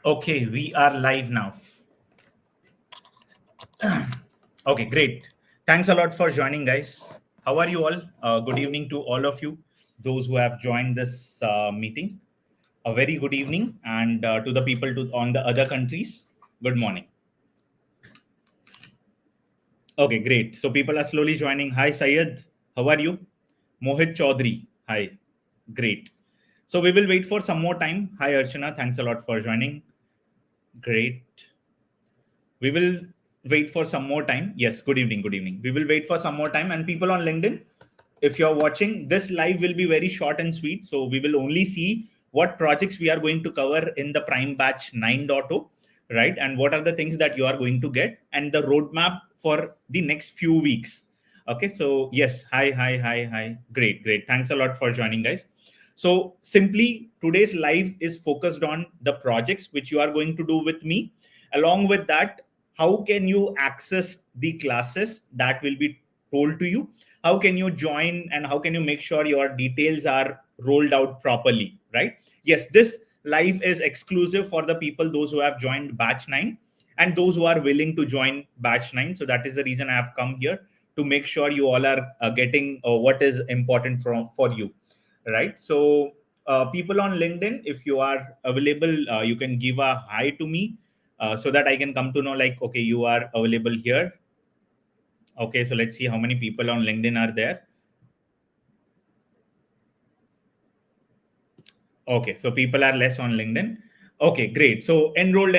Okay, we are live now. Okay, great. Thanks a lot for joining, guys. How are you all? Good evening to all of you, those who have joined this meeting. A very good evening, and to the people on the other countries, good morning. Okay, great. So people are slowly joining. Hi, Syed. How are you? Mohit Chaudhary. Hi. Great. So we will wait for some more time. Hi, Archana. Thanks a lot for joining. Great. We will wait for some more time. Yes, good evening. Good evening. We will wait for some more time. And people on LinkedIn, if you're watching, this live will be very short and sweet. So we will only see what projects we are going to cover in the Prime Batch 9.0, right? And what are the things that you are going to get and the roadmap for the next few weeks. Okay, so yes, hi. Great. Thanks a lot for joining, guys. So simply today's live is focused on the projects which you are going to do with me. Along with that, how can you access the classes that will be told to you? How can you join and how can you make sure your details are rolled out properly, right? Yes, this live is exclusive for the people, those who have joined batch 9 and those who are willing to join batch 9. So that is the reason I have come here, to make sure you all are getting what is important for you, right? So people on LinkedIn, if you are available, you can give a hi to me, so that I can come to know, like, okay, you are available here. Okay, so let's see how many people on LinkedIn are there. Okay, so people are less on LinkedIn. Okay, great. So enrolled.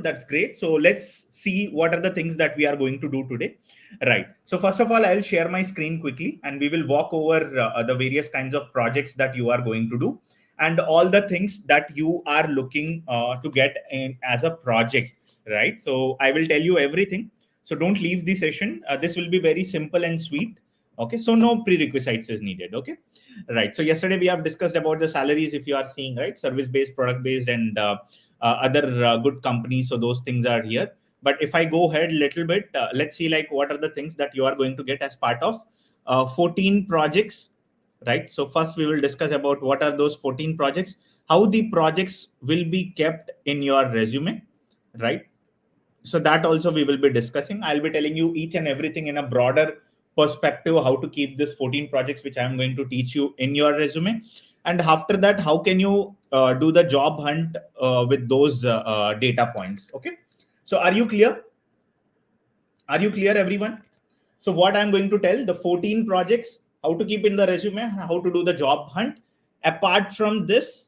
That's great. So let's see what are the things that we are going to do today. Right. So first of all, I'll share my screen quickly and we will walk over the various kinds of projects that you are going to do and all the things that you are looking to get in as a project, right? So I will tell you everything. So don't leave the session. This will be very simple and sweet. Okay, so no prerequisites is needed. Okay, right. So yesterday we have discussed about the salaries, if you are seeing, right, service based, product based, and other good companies. So those things are here. But if I go ahead a little bit, let's see, like, what are the things that you are going to get as part of 14 projects, right? So first we will discuss about what are those 14 projects, how the projects will be kept in your resume, right? So that also we will be discussing. I'll be telling you each and everything in a broader perspective, how to keep this 14 projects which I'm going to teach you in your resume. And after that, how can you do the job hunt with those data points? Okay, so are you clear? Are you clear, everyone? So what I'm going to tell, the 14 projects, how to keep in the resume, how to do the job hunt. Apart from this,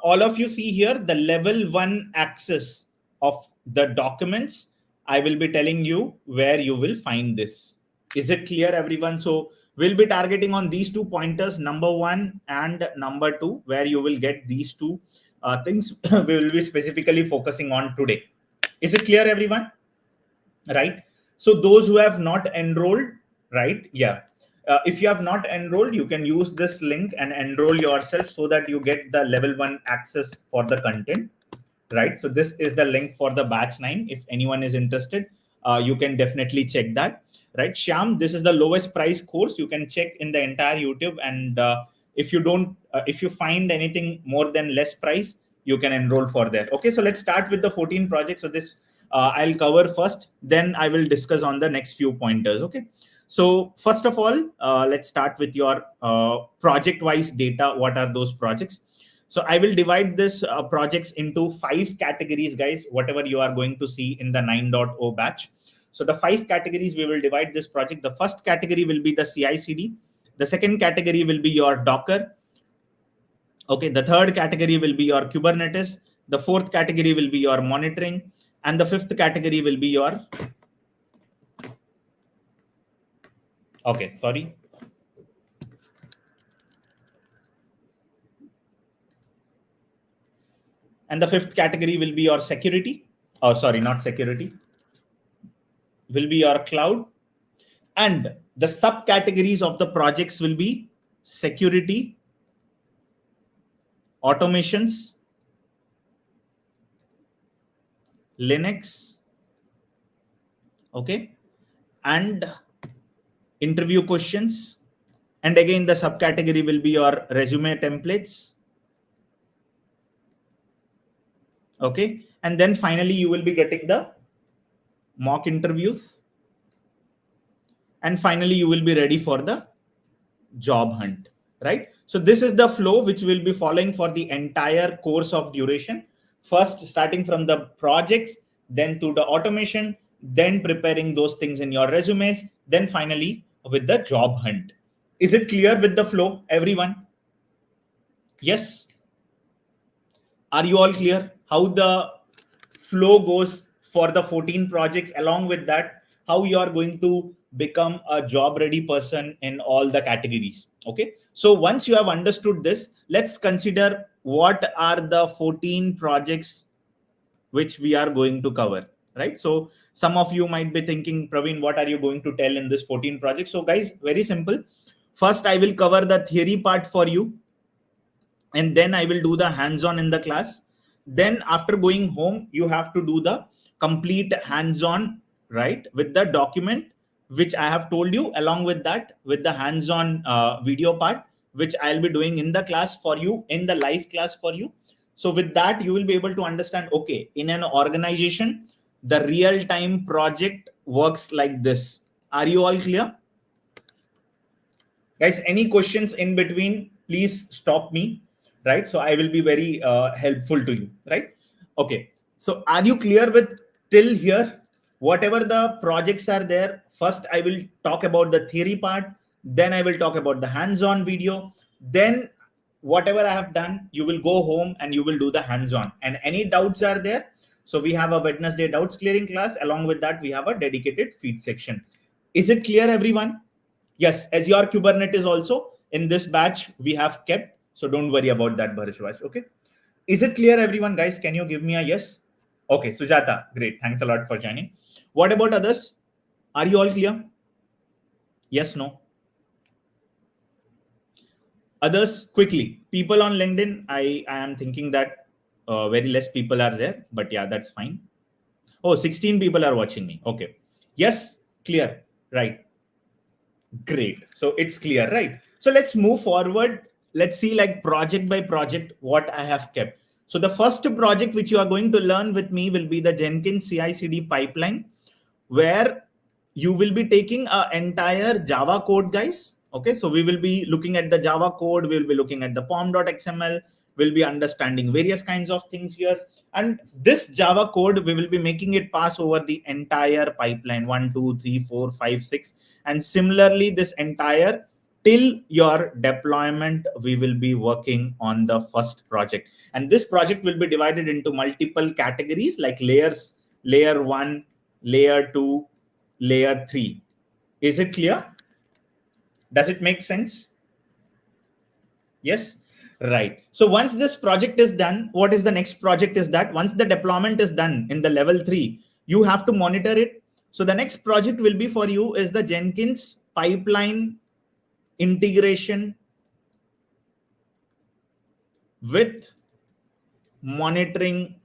all of you see here the level 1 access of the documents. I will be telling you where you will find this. Is it clear, everyone? So we'll be targeting on these 2 pointers, number 1 and number 2, where you will get these 2 things. We will be specifically focusing on today. Is it clear, everyone? Right. So those who have not enrolled, right? Yeah. If you have not enrolled, you can use this link and enroll yourself so that you get the level 1 access for the content, right? So this is the link for the batch 9. If anyone is interested, you can definitely check that, right? Shyam, this is the lowest price course. You can check in the entire YouTube, and if you find anything more than less price, you can enroll for that. Okay, so let's start with the 14 projects. So this I'll cover first, then I will discuss on the next few pointers. Okay, so first of all, let's start with your project wise data. What are those projects? So I will divide this projects into 5 categories, guys, whatever you are going to see in the 9.0 batch. So the 5 categories, we will divide this project. The first category will be the CI/CD. The second category will be your Docker. Okay, the third category will be your Kubernetes. The fourth category will be your monitoring. And the fifth category will be your... Okay, sorry. And the fifth category will be your security. Oh, sorry, not security. Will be your cloud. And the subcategories of the projects will be security, automations, Linux, okay, and interview questions. And again, the subcategory will be your resume templates. Okay. And then finally, you will be getting the mock interviews. And finally, you will be ready for the job hunt, right? So this is the flow which will be following for the entire course of duration. First, starting from the projects, then to the automation, then preparing those things in your resumes, then finally with the job hunt. Is it clear with the flow, everyone? Yes. Are you all clear how the flow goes for the 14 projects? Along with that, how you are going to become a job ready person in all the categories. Okay. So once you have understood this, let's consider what are the 14 projects which we are going to cover, right? So some of you might be thinking, Praveen, what are you going to tell in this 14 projects? So guys, very simple. First, I will cover the theory part for you, and then I will do the hands-on in the class. Then after going home, you have to do the complete hands-on, right, with the document which I have told you. Along with that, with the hands-on video part which I'll be doing in the class for you, in the live class for you. So with that, you will be able to understand, okay, in an organization, the real-time project works like this. Are you all clear? Guys, any questions in between, please stop me, right? So I will be very helpful to you, right? Okay. So are you clear with till here? Whatever the projects are there, first I will talk about the theory part, then I will talk about the hands-on video, then whatever I have done, you will go home and you will do the hands-on. And any doubts are there, so we have a Wednesday doubts clearing class. Along with that, we have a dedicated feed section. Is it clear, everyone? Yes, Azure Kubernetes also in this batch we have kept. So don't worry about that, Bharashwaj. Okay. Is it clear, everyone? Guys, can you give me a yes? Okay, Sujata, great. Thanks a lot for joining. What about others? Are you all clear? Yes, no? Others, quickly. People on LinkedIn, I am thinking that very less people are there, but yeah, that's fine. Oh, 16 people are watching me. Okay. Yes, clear. Right. Great. So it's clear, right? So let's move forward. Let's see like project by project what I have kept. So the first project which you are going to learn with me will be the Jenkins CI/CD pipeline, where you will be taking an entire Java code, guys. Okay, so we will be looking at the Java code. We will be looking at the pom.xml. We'll be understanding various kinds of things here. And this Java code, we will be making it pass over the entire pipeline, 1, 2, 3, 4, 5, 6. And similarly, this entire till your deployment, we will be working on the first project. And this project will be divided into multiple categories like layers, layer 1, layer 2, layer 3. Is it clear? Does it make sense? Yes. Right. So once this project is done, what is the next project is that once the deployment is done in the level 3, you have to monitor it. So the next project will be for you is the Jenkins pipeline integration with monitoring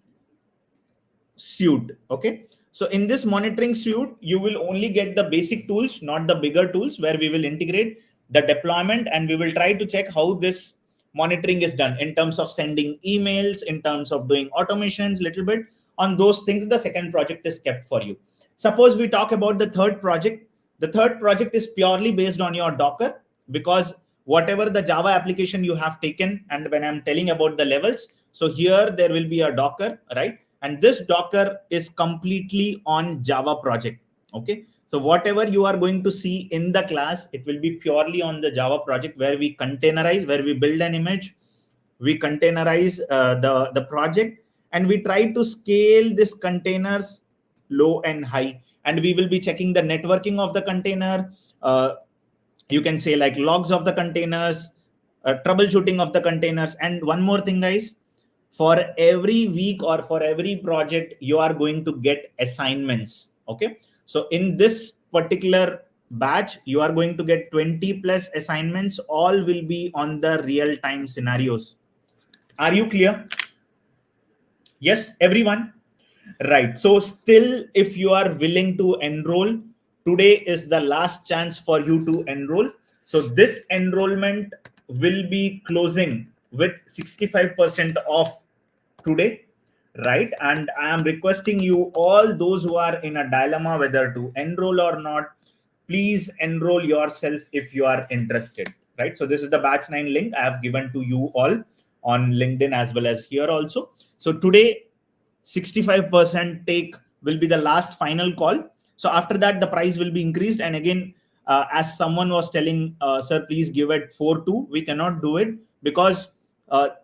suite. Okay. So in this monitoring suite, you will only get the basic tools, not the bigger tools, where we will integrate the deployment and we will try to check how this monitoring is done in terms of sending emails, in terms of doing automations, little bit on those things. The second project is kept for you. Suppose we talk about the third project. The third project is purely based on your Docker, because whatever the Java application you have taken, and when I'm telling about the levels, so here there will be a Docker, right? And this Docker is completely on Java project. Okay. So whatever you are going to see in the class, it will be purely on the Java project, where we containerize, where we build an image, we containerize the project, and we try to scale this containers low and high. And we will be checking the networking of the container. You can say like logs of the containers, troubleshooting of the containers. And one more thing, guys, for every week or for every project, you are going to get assignments. Okay. So in this particular batch, you are going to get 20 plus assignments. All will be on the real-time scenarios. Are you clear? Yes, everyone? Right. So still, if you are willing to enroll, today is the last chance for you to enroll. So this enrollment will be closing with 65% off today. right? And I am requesting you, all those who are in a dilemma whether to enroll or not, please enroll yourself if you are interested, right? So this is the batch 9 link I have given to you all on LinkedIn as well as here also. So today 65% take will be the last final call. So after that the price will be increased, and again as someone was telling, sir, please give it 4-2. We cannot do it because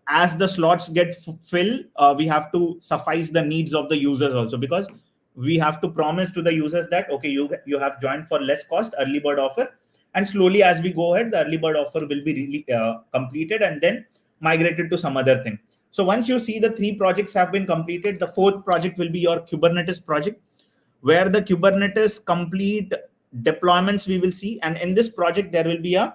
as the slots get filled, we have to suffice the needs of the users also, because we have to promise to the users that, okay, you have joined for less cost, early bird offer, and slowly as we go ahead, the early bird offer will be really completed and then migrated to some other thing. So once you see the 3 projects have been completed, the 4th project will be your Kubernetes project, where the Kubernetes complete deployments we will see. And in this project, there will be a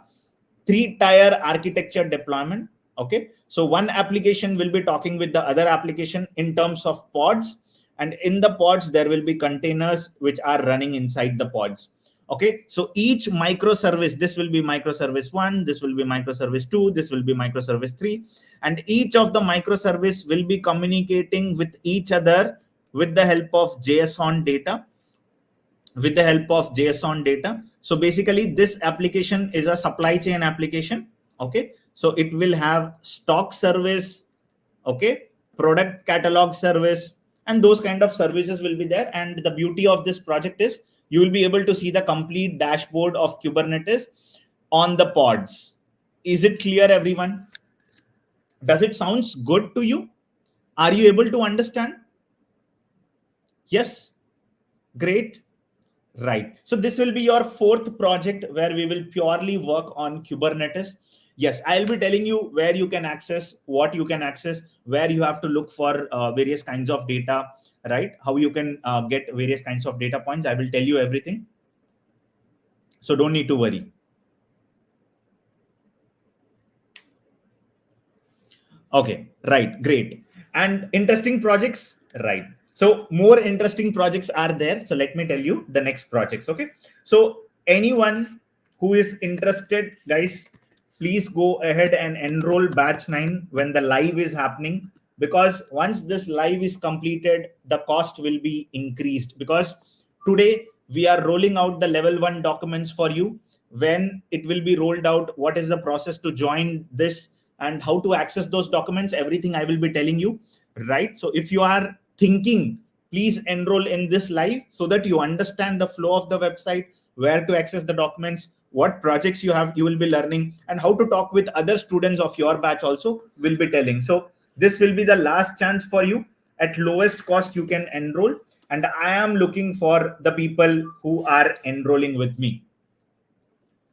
3-tier architecture deployment. Okay, so one application will be talking with the other application in terms of pods, and in the pods there will be containers which are running inside the pods. Okay, so each microservice, this will be microservice 1, this will be microservice 2, this will be microservice 3, and each of the microservice will be communicating with each other with the help of JSON data. So basically this application is a supply chain application. Okay, so it will have stock service, okay, product catalog service, and those kind of services will be there. And the beauty of this project is you will be able to see the complete dashboard of Kubernetes on the pods. Is it clear, everyone? Does it sounds good to you? Are you able to understand? Yes, great. Right. So this will be your 4th project where we will purely work on Kubernetes. Yes, I'll be telling you where you can access, what you can access, where you have to look for various kinds of data, right? How you can get various kinds of data points. I will tell you everything. So don't need to worry. Okay, right, great. And interesting projects, right? So more interesting projects are there. So let me tell you the next projects. Okay, so anyone who is interested, guys, please go ahead and enroll batch 9 when the live is happening, because once this live is completed, the cost will be increased, because today we are rolling out the level 1 documents for you. When it will be rolled out, what is the process to join this and how to access those documents, everything I will be telling you, right? So if you are thinking, please enroll in this live so that you understand the flow of the website, where to access the documents, what projects you will be learning, and how to talk with other students of your batch also will be telling. So this will be the last chance for you. At lowest cost you can enroll, and I am looking for the people who are enrolling with me,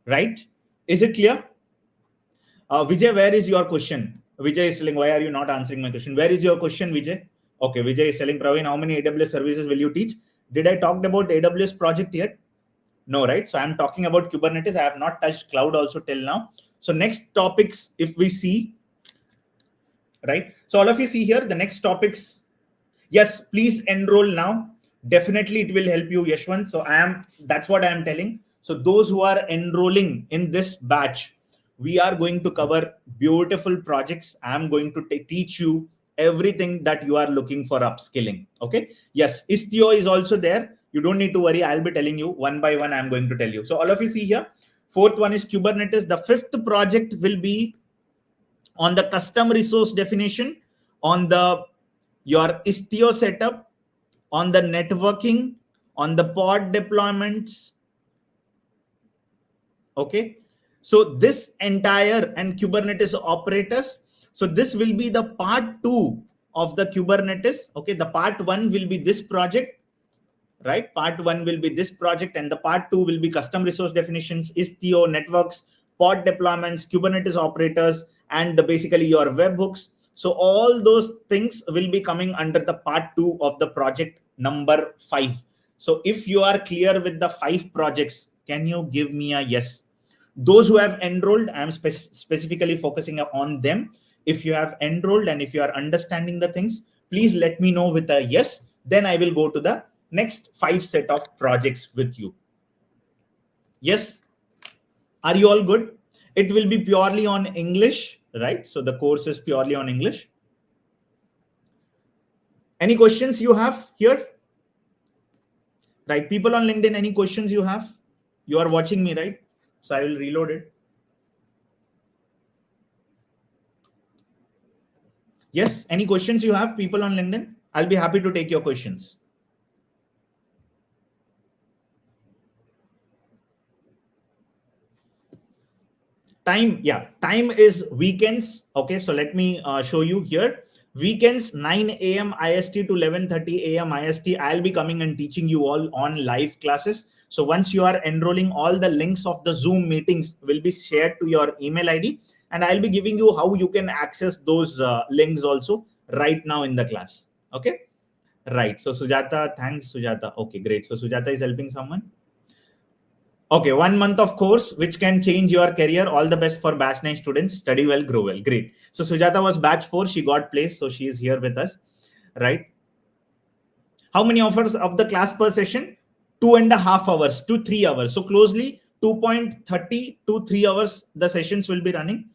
right? Is it clear? Vijay, where is your question? Vijay is telling, why are you not answering my question? Where is your question, Vijay? Okay, Vijay is telling, Praveen, how many AWS services will you teach? Did I talk about AWS project yet? No, right? So I'm talking about Kubernetes. I have not touched cloud also till now. So next topics, if we see, right? So all of you see here, the next topics. Yes, please enroll now. Definitely it will help you, Yashwant. So that's what I am telling. So those who are enrolling in this batch, we are going to cover beautiful projects. I'm going to teach you everything that you are looking for upskilling. Okay. Yes, Istio is also there. You don't need to worry. I'll be telling you one by one. I'm going to tell you. So all of you see here, 4th one is Kubernetes. The 5th project will be on the custom resource definition, on your Istio setup, on the networking, on the pod deployments. Okay. So this entire and Kubernetes operators. So this will be the part 2 of the Kubernetes. Okay. The part 1 will be this project, right? Part 1 will be this project, and the part 2 will be custom resource definitions, Istio, networks, pod deployments, Kubernetes operators, and basically your webhooks. So all those things will be coming under the part 2 of the project number 5. So if you are clear with the 5 projects, can you give me a yes? Those who have enrolled, I'm specifically focusing on them. If you have enrolled and if you are understanding the things, please let me know with a yes. Then I will go to the next 5 set of projects with you. Yes? Are you all good? It will be purely on English, right? So the course is purely on English. Any questions you have here? Right, people on LinkedIn, any questions you have? You are watching me, right? So I will reload it. Yes, any questions you have, people on LinkedIn? I'll be happy to take your questions. Time, yeah, time is weekends. Okay, so let me show you here. Weekends 9 a.m. IST to 11:30 a.m. IST. I'll be coming and teaching you all on live classes. So once you are enrolling, all the links of the Zoom meetings will be shared to your email ID, and I'll be giving you how you can access those links also right now in the class. Okay, right. So Sujata, thanks Sujata. Okay, great. So Sujata is helping someone. Okay, 1 month of course, which can change your career. All the best for batch 9 students. Study well, grow well. Great. So Sujata was batch 4. She got placed. So she is here with us, right? How many hours of the class per session? 2.5 hours to 3 hours. So closely 2.30 to 3 hours the sessions will be running.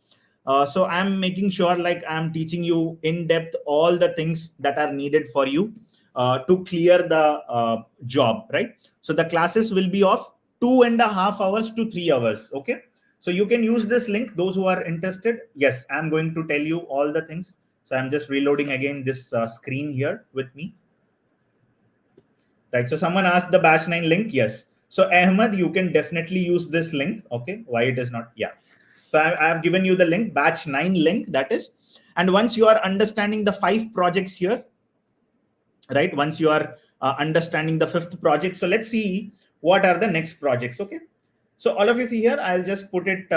So I'm making sure like I'm teaching you in depth all the things that are needed for you to clear the job, right? So the classes will be of 2.5 hours to 3 hours. Okay, so you can use this link, those who are interested. Yes, I'm going to tell you all the things. So I'm just reloading again this screen here with me, right? So someone asked the batch 9 link. Yes, so Ahmed, you can definitely use this link. Okay, why it is not? Yeah, so I have given you the link, batch 9 link, that is. And once you are understanding the 5 projects here, right, once you are understanding the 5th project, so let's see what are the next projects. Okay, so all of you see here, I'll just put it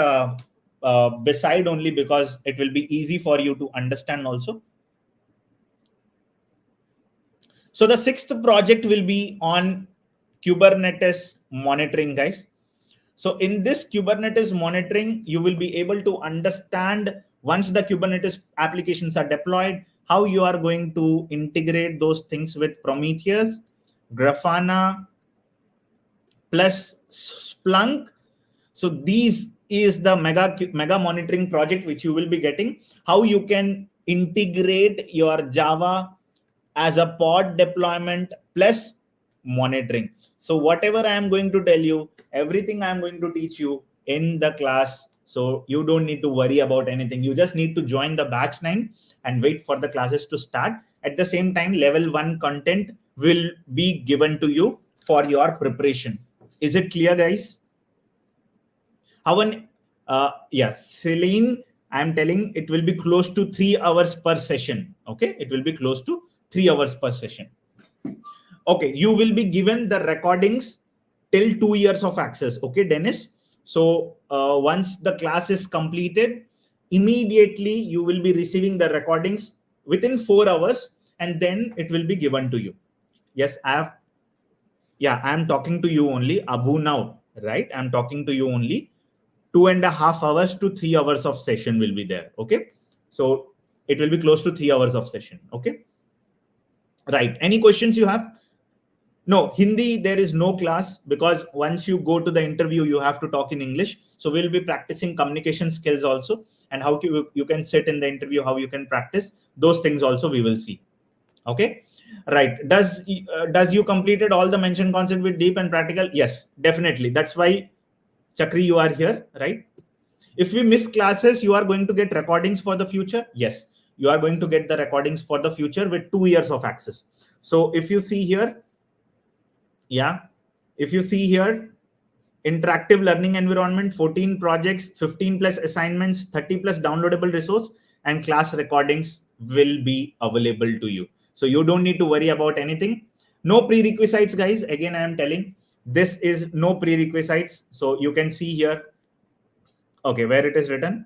beside only because it will be easy for you to understand also. So the 6th project will be on Kubernetes monitoring, guys. So in this Kubernetes monitoring, you will be able to understand once the Kubernetes applications are deployed, how you are going to integrate those things with Prometheus, Grafana, plus Splunk. So these is the mega monitoring project which you will be getting, how you can integrate your Java as a pod deployment plus monitoring. So whatever I am going to tell you, everything I am going to teach you in the class. So you don't need to worry about anything. You just need to join the batch 9 and wait for the classes to start. At the same time, level 1 content will be given to you for your preparation. Is it clear, guys? Yeah, Celine, I'm telling it will be close to 3 hours per session. Okay, it will be close to 3 hours per session. Okay, you will be given the recordings till 2 years of access. Okay, Dennis. So once the class is completed, immediately you will be receiving the recordings within 4 hours, and then it will be given to you. Yes, I'm talking to you only, Abu, now, right? I'm talking to you only. 2.5 hours to 3 hours of session will be there. Okay, so it will be close to 3 hours of session. Okay, right. Any questions you have? No, Hindi, there is no class because once you go to the interview, you have to talk in English. So we'll be practicing communication skills also, and how you can sit in the interview, how you can practice those things also we will see. Okay, right. Does you completed all the mentioned concept with deep and practical? Yes, definitely. That's why, Chakri, you are here, right? If we miss classes, you are going to get recordings for the future. Yes, you are going to get the recordings for the future with 2 years of access. So if you see here, yeah, if you see here, interactive learning environment, 14 projects, 15 plus assignments, 30 plus downloadable resource, and class recordings will be available to you. So you don't need to worry about anything. No prerequisites, guys. Again, I am telling, this is no prerequisites. So you can see here, okay, where it is written.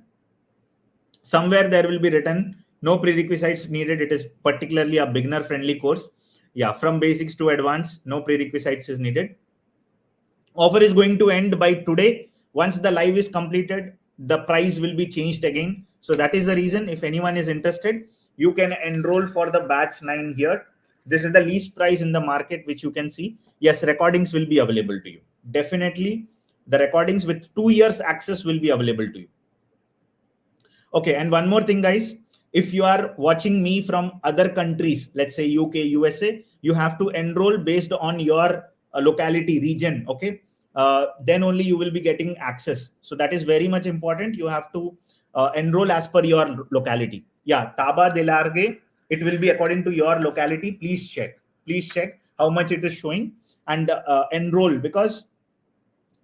Somewhere there will be written, no prerequisites needed. It is particularly a beginner friendly course. Yeah, from basics to advanced, no prerequisites is needed. Offer is going to end by today. Once the live is completed, the price will be changed again. So that is the reason, if anyone is interested, you can enroll for the batch 9 here. This is the least price in the market, which you can see. Yes, recordings will be available to you. Definitely, the recordings with 2 years access will be available to you. Okay, and one more thing, guys. If you are watching me from other countries, let's say UK, USA, you have to enroll based on your locality, region. Okay, then only you will be getting access. So that is very much important. You have to enroll as per your locality. Yeah, Taba Delarge, it will be according to your locality. Please check how much it is showing and enroll, because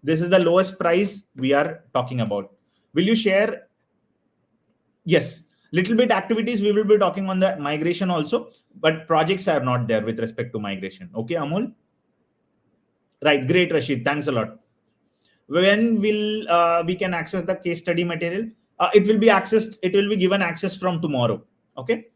this is the lowest price we are talking about. Will you share? Yes, little bit activities we will be talking on the migration also, but projects are not there with respect to migration. Okay, Amol? Right, great, Rashid. Thanks a lot. When will we can access the case study material? It will be accessed. It will be given access from tomorrow. Okay,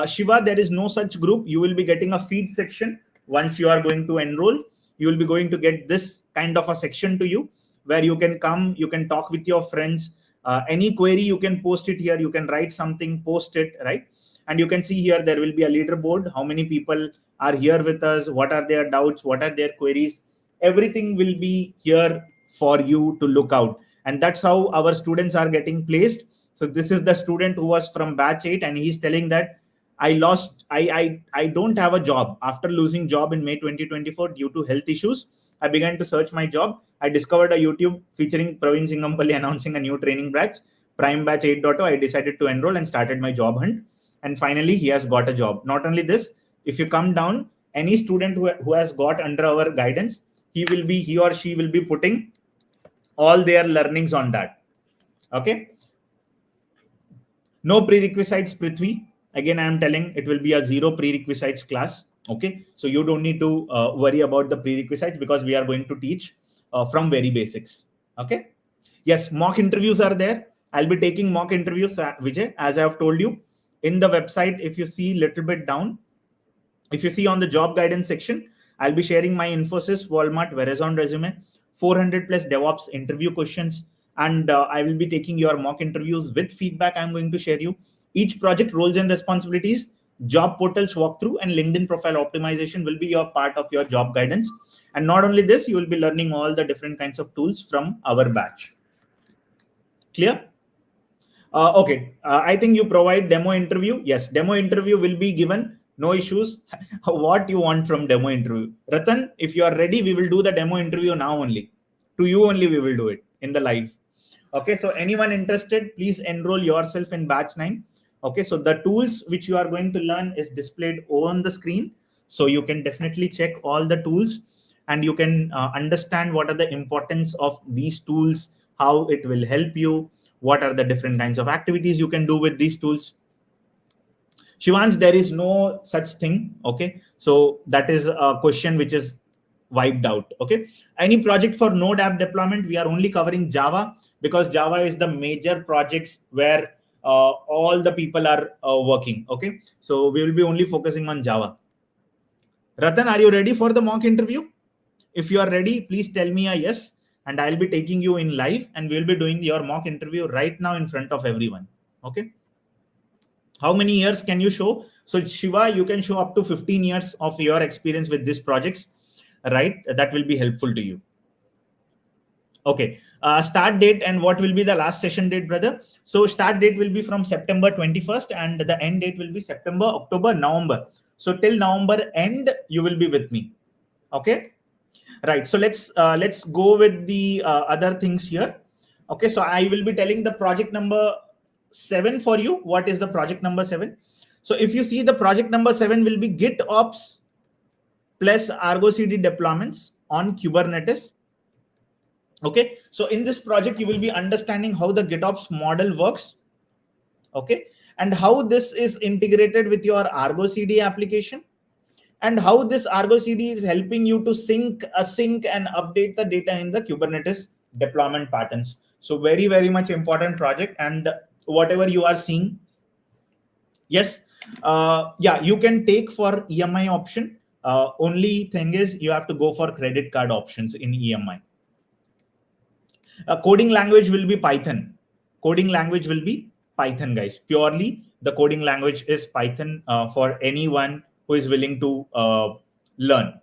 Shiva, there is no such group. You will be getting a feed section once you are going to enroll. You will be going to get this kind of a section to you where you can come, you can talk with your friends. Any query you can post it here. You can write something, post it, right? And you can see here there will be a leaderboard. How many people are here with us? What are their doubts? What are their queries? Everything will be here for you to look out, and that's how our students are getting placed. So this is the student who was from batch 8, and he's telling that I don't have a job. After losing job in May 2024 due to health issues, I began to search my job. I discovered a YouTube featuring Praveen Singamcollab announcing a new training batch, Prime Batch 8.0. I decided to enroll and started my job hunt, and finally he has got a job. Not only this, if you come down, any student who has got under our guidance, he or she will be putting all their learnings on that. Okay, no prerequisites, Prithvi. Again, I am telling it will be a zero prerequisites class. Okay, so you don't need to worry about the prerequisites, because we are going to teach from very basics. Okay, yes, mock interviews are there. I'll be taking mock interviews, Vijay, as I have told you in the website. If you see little bit down, if you see on the job guidance section, I'll be sharing my Infosys, Walmart, Verizon resume, 400 plus DevOps interview questions, and I will be taking your mock interviews with feedback. I'm going to share you each project roles and responsibilities, job portals walkthrough, and LinkedIn profile optimization will be your part of your job guidance. And not only this, you will be learning all the different kinds of tools from our batch. Clear? Okay, I think you provide demo interview. Yes, demo interview will be given. No issues. What you want from demo interview? Ratan, if you are ready, we will do the demo interview now only. To you only we will do it in the live. Okay, so anyone interested, please enroll yourself in batch 9. Okay, so the tools which you are going to learn is displayed on the screen. So you can definitely check all the tools, and you can understand what are the importance of these tools, how it will help you, what are the different kinds of activities you can do with these tools. Shivansh, there is no such thing. Okay, so that is a question which is wiped out. Okay, any project for Node app deployment, we are only covering Java, because Java is the major projects where all the people are working. Okay, so we will be only focusing on Java. Ratan, are you ready for the mock interview? If you are ready, please tell me a yes, and I'll be taking you in live, and we'll be doing your mock interview right now in front of everyone. Okay, how many years can you show? So Shiva, you can show up to 15 years of your experience with these projects, right? That will be helpful to you. Okay, start date and what will be the last session date, brother? So start date will be from September 21st, and the end date will be September, October, November. So till November end, you will be with me. Okay, right. So let's go with the other things here. Okay, so I will be telling the project number 7 for you. What is the project number 7? So if you see, the project number 7 will be GitOps plus Argo CD deployments on Kubernetes. Okay, so in this project, you will be understanding how the GitOps model works. Okay, and how this is integrated with your Argo CD application, and how this Argo CD is helping you to sync, async, and update the data in the Kubernetes deployment patterns. So very, very much important project. And whatever you are seeing, yes, yeah, you can take for EMI option. Only thing is you have to go for credit card options in EMI. Coding language will be Python. Coding language will be Python, guys. Purely the coding language is Python for anyone who is willing to learn.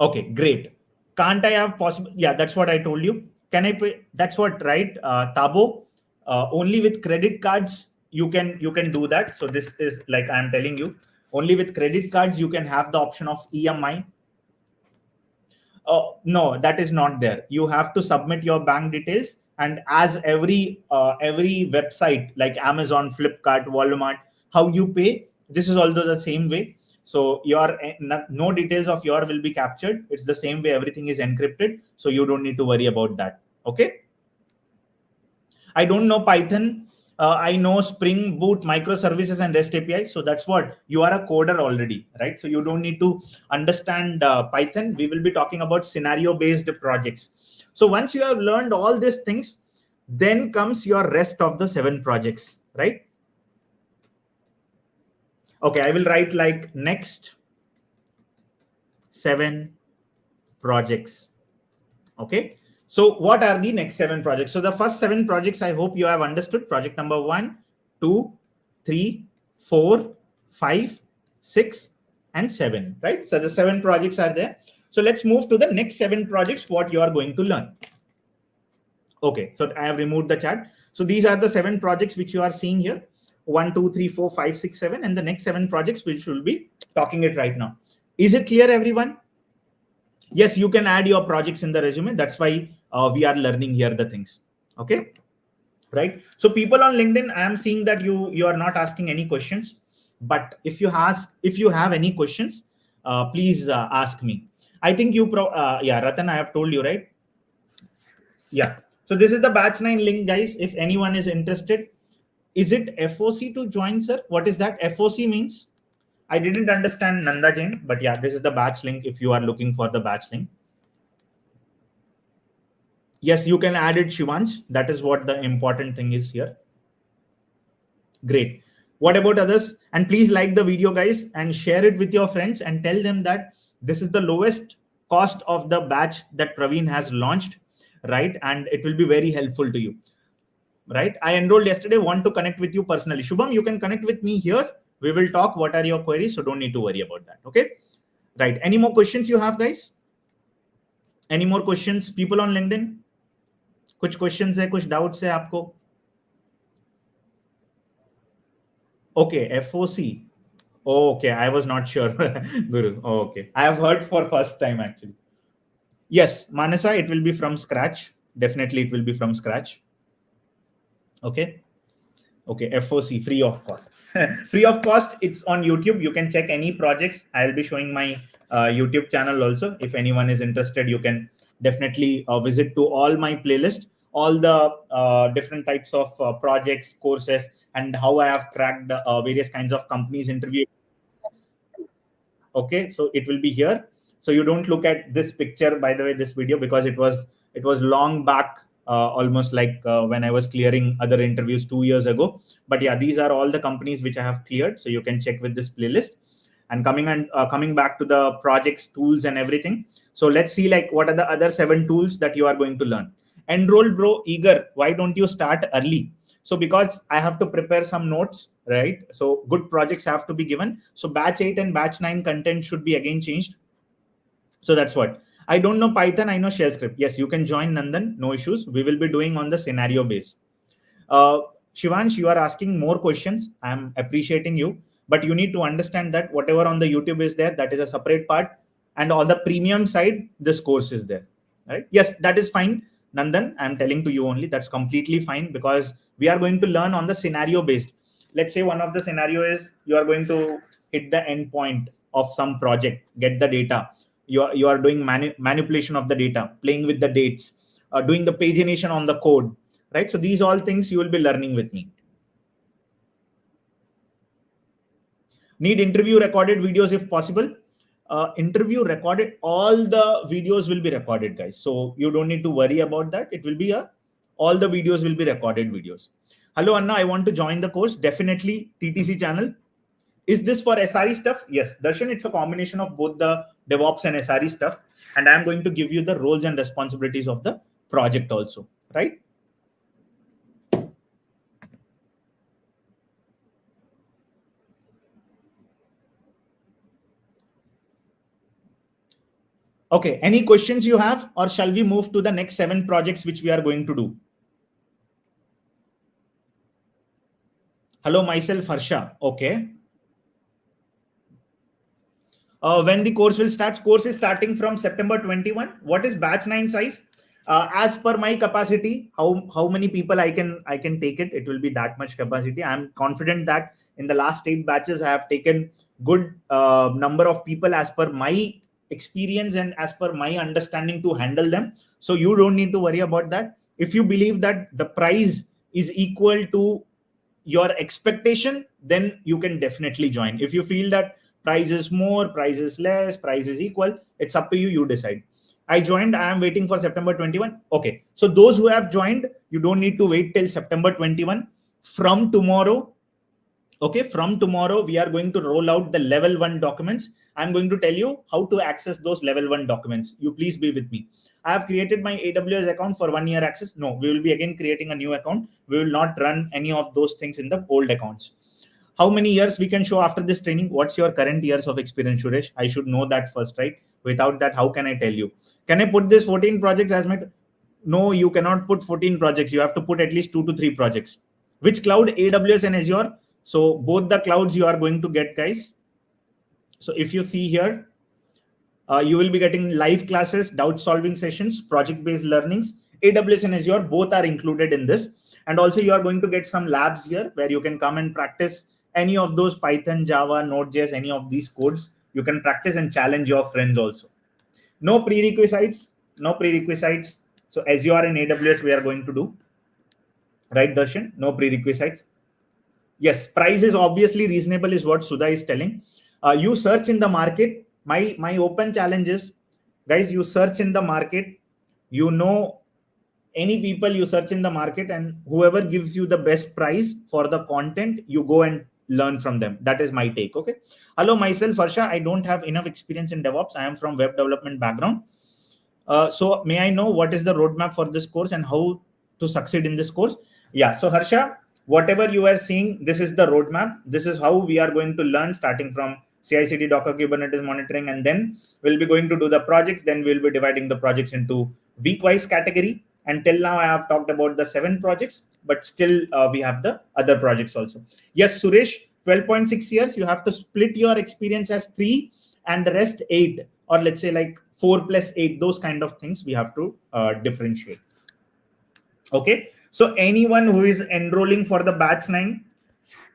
Okay, great. Can't I have possible? Yeah, that's what I told you. Can I pay? That's what, right? Tabo, only with credit cards you can do that. So this is like I'm telling you, only with credit cards you can have the option of EMI. No, that is not there. You have to submit your bank details, and as every website like Amazon, Flipkart, Walmart, how you pay, this is also the same way. So your no details of your will be captured. It's the same way. Everything is encrypted, so you don't need to worry about that. Okay. I don't know Python. I know Spring Boot, microservices, and REST API. So that's what you are a coder already, right? So you don't need to understand Python. We will be talking about scenario-based projects. So once you have learned all these things, then comes your rest of the 7 projects, right? Okay, I will write like next 7 projects. Okay. So what are the next 7 projects? So the first 7 projects, I hope you have understood. Project number 1, 2, 3, 4, 5, 6, and 7, right? So the 7 projects are there. So let's move to the next 7 projects, what you are going to learn. Okay, so I have removed the chat. So these are the 7 projects which you are seeing here. 1, 2, 3, 4, 5, 6, 7, and the next 7 projects which will be talking it right now. Is it clear, everyone? Yes, you can add your projects in the resume. That's why we are learning here the things. Okay, right? So people on LinkedIn, I am seeing that you are not asking any questions. But if you have any questions, please ask me. I think yeah, Ratan, I have told you, right? Yeah. So this is the batch 9 link, guys. If anyone is interested, is it FOC to join, sir? What is that? FOC means? I didn't understand, Nanda Jain, but yeah, this is the batch link if you are looking for the batch link. Yes, you can add it, Shivansh. That is what the important thing is here. Great. What about others? And please like the video, guys, and share it with your friends and tell them that this is the lowest cost of the batch that Praveen has launched, right? And it will be very helpful to you, right? I enrolled yesterday, want to connect with you personally. Shubham, you can connect with me here. We will talk. What are your queries? So don't need to worry about that. Okay. Right. Any more questions you have, guys? Any more questions? People on LinkedIn? कुछ questions है, कुछ doubts है आपको? Okay, FOC. Oh, okay, I was not sure, Guru. Oh, okay, I have heard for first time actually. Yes, Manasa, it will be from scratch. Definitely, it will be from scratch. Okay. Okay, FOC, free of cost. Free of cost, it's on YouTube. You can check any projects. I'll be showing my YouTube channel also. If anyone is interested, you can definitely visit to all my playlist, all the different types of projects, courses, and how I have cracked various kinds of companies interview. Okay, so it will be here. So you don't look at this picture, by the way, this video, because it was long back. Almost like when I was clearing other interviews 2 years ago. But yeah, these are all the companies which I have cleared. So you can check with this playlist. And coming back to the projects, tools, and everything. So let's see like what are the other 7 tools that you are going to learn. Enroll, bro, eager. Why don't you start early? So because I have to prepare some notes, right? So good projects have to be given. So batch 8 and batch 9 content should be again changed. So that's what. I don't know Python. I know shell script. Yes, you can join, Nandan. No issues. We will be doing on the scenario based. Shivansh, you are asking more questions. I'm appreciating you, but you need to understand that whatever on the YouTube is there, that is a separate part. And on the premium side, this course is there. Right? Yes, that is fine. Nandan, I'm telling to you only. That's completely fine because we are going to learn on the scenario based. Let's say one of the scenario is you are going to hit the endpoint of some project, get the data. You are doing manipulation of the data, playing with the dates, doing the pagination on the code, right? So these all things you will be learning with me. Need interview recorded videos if possible. Interview recorded, all the videos will be recorded, guys. So you don't need to worry about that. It will be all the videos will be recorded videos. Hello, Anna, I want to join the course. Definitely TTC channel. Is this for SRE stuff? Yes, Darshan, it's a combination of both the DevOps and SRE stuff. And I'm going to give you the roles and responsibilities of the project also, right? Okay, any questions you have, or shall we move to the next 7 projects which we are going to do? Hello, myself, Harsha. Okay. When the course will start? Course is starting from September 21. What is batch 9 size? As per my capacity, how many people I can take it, it will be that much capacity. I'm confident that in the last 8 batches I have taken good number of people as per my experience and as per my understanding to handle them. So you don't need to worry about that. If you believe that the price is equal to your expectation, then you can definitely join. If you feel that price is more, price is less, price is equal, it's up to you, you decide. I joined, I am waiting for September 21. Okay, so those who have joined, you don't need to wait till September 21. From tomorrow, okay, from tomorrow we are going to roll out the level 1 documents. I'm going to tell you how to access those level 1 documents. You please be with me. I have created my AWS account for 1 year access. No, we will be again creating a new account. We will not run any of those things in the old accounts. How many years we can show after this training? What's your current years of experience, Suresh? I should know that first, right? Without that, how can I tell you? Can I put this 14 projects as my? No, you cannot put 14 projects. You have to put at least 2 to 3 projects. Which cloud? AWS and Azure. So both the clouds you are going to get, guys. So if you see here, you will be getting live classes, doubt solving sessions, project-based learnings. AWS and Azure both are included in this. And also you are going to get some labs here where you can come and practice any of those Python, Java, Node.js, any of these codes. You can practice and challenge your friends also. No prerequisites, no prerequisites. So Azure and AWS we are going to do. Right, Darshan? No prerequisites. Yes, price is obviously reasonable is what Sudha is telling. You search in the market. My open challenge is, guys, you search in the market. You know any people, you search in the market, and whoever gives you the best price for the content, you go and learn from them. That is my take. Okay. Hello, myself, Harsha. I don't have enough experience in DevOps. I am from web development background. So may I know what is the roadmap for this course and how to succeed in this course? Yeah. So Harsha, whatever you are seeing, this is the roadmap. This is how we are going to learn, starting from CI/CD, Docker, Kubernetes monitoring, and then we'll be going to do the projects. Then we'll be dividing the projects into week-wise category. Until now, I have talked about the 7 projects, but still we have the other projects also. Yes, Suresh, 12.6 years. You have to split your experience as 3 and the rest 8, or let's say like 4 plus 8. Those kind of things we have to differentiate. Okay. So anyone who is enrolling for the batch 9,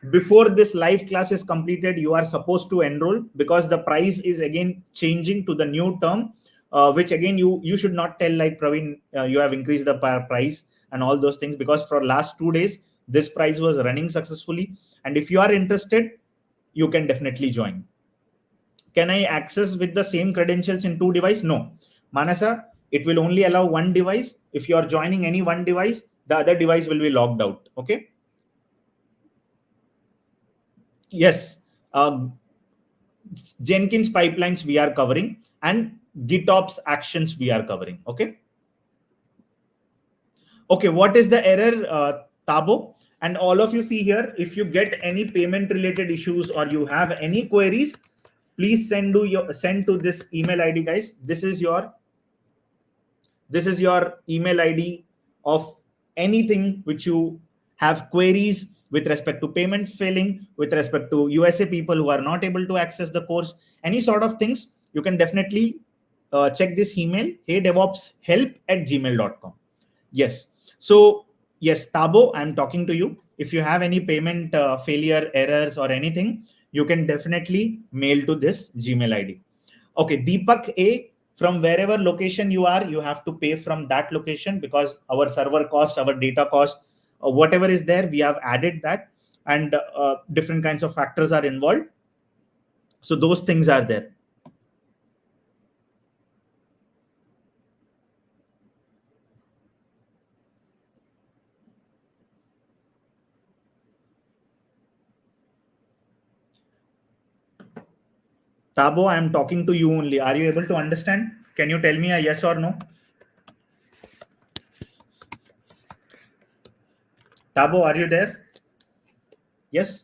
before this live class is completed, you are supposed to enroll, because the price is again changing to the new term, which again you should not tell like Praveen, you have increased the price and all those things, because for last 2 days this price was running successfully. And if you are interested, you can definitely join. Can I access with the same credentials in 2 devices? No, Manasa, it will only allow 1 device. If you are joining any 1 device, the other device will be logged out. Okay. Yes. Jenkins pipelines we are covering, and GitOps actions we are covering. Okay. Okay. What is the error, Tabo? And all of you see here, if you get any payment related issues or you have any queries, please send to this email ID, guys. This is your email ID of anything which you have queries with respect to payments failing, with respect to USA people who are not able to access the course, any sort of things, you can definitely check this email, heydevopshelp@gmail.com. Yes. So yes, Tabo, I'm talking to you. If you have any payment failure, errors or anything, you can definitely mail to this Gmail ID. Okay, Deepak A, from wherever location you are, you have to pay from that location, because our server cost, our data cost, whatever is there, we have added that, and different kinds of factors are involved. So those things are there. Tabo, I am talking to you only. Are you able to understand? Can you tell me a yes or no? Tabo, are you there? Yes.